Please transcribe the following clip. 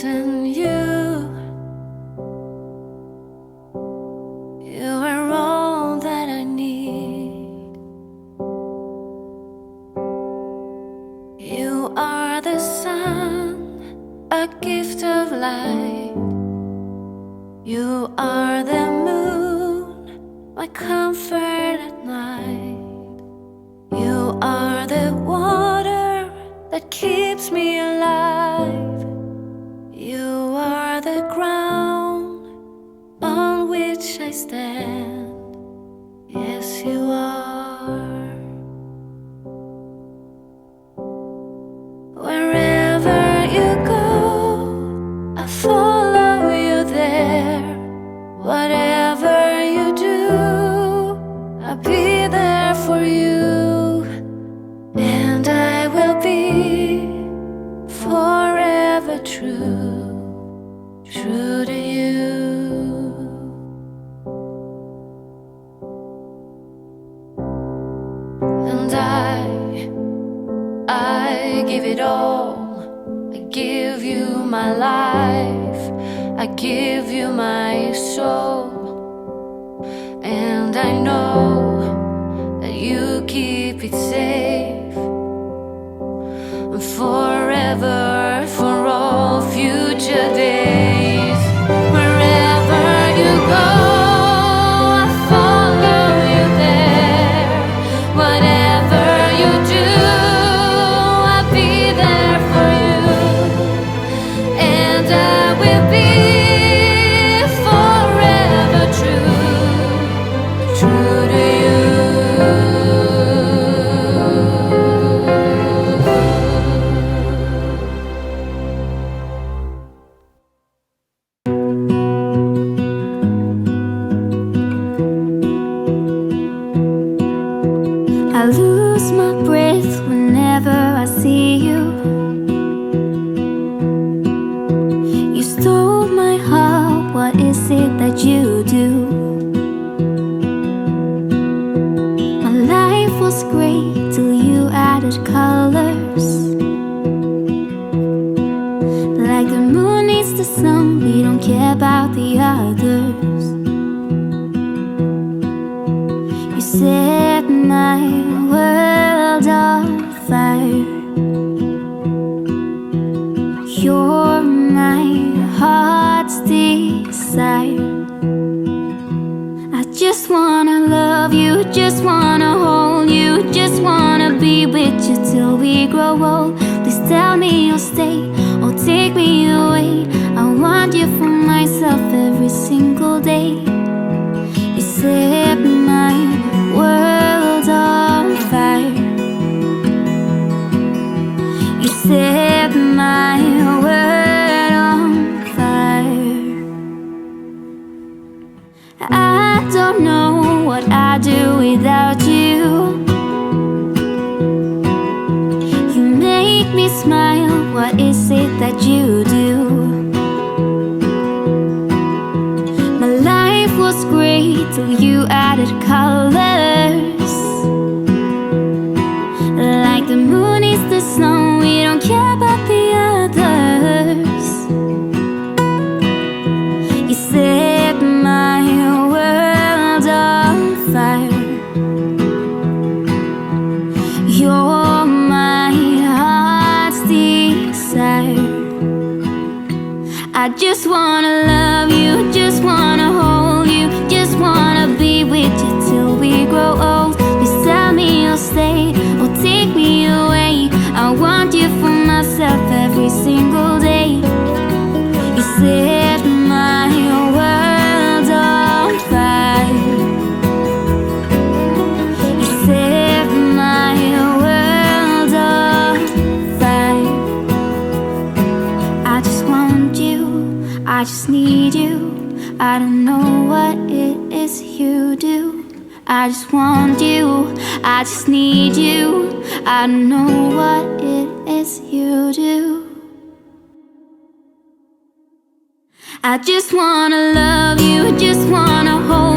missing you. You are all that I need. You are the sun, a gift of light. You are the moon, my comfort at night. You are the water that keeps me alive. You are the ground on which I stand. Yes, you are. Wherever you go, I follow you there. Whatever you do, I'll be there for you. And I will be forever true, true to you. And I give it all. I give you my life. I give you my soul. And I know that you keep it safe forever, for all future days. Wherever you go, I follow you there. Whatever you do, I'll be there for you. And I will be forever true, true to you. I lose my breath whenever I see you. You stole my heart, what is it that you do? My life was great till you added colors. Like the moon needs the sun, we don't care about the others. You set my world on fire. You're my heart's desire. I just wanna love you, just wanna hold you, just wanna be with you till we grow old. Please tell me you'll stay or take me away. I want you for myself every single day. You set my world on fire. You set my world on fire. I don't know what I'd do without you. You make me smile, what is it that you do? My life was great till you added colors. Like the moon is the sun, we don't care about the others. You set my world on fire. You're my heart's desire. I just wanna love you, just wanna hold you, just wanna be with you till we grow old. Please tell me you'll stay or take me away. I want you for myself every single day. You set my world on fire. You set my world on fire. I just want you, I just need you. I don't know what it is you do. I just want you, I just need you. I don't know what it is you do. I just wanna love you, just wanna hold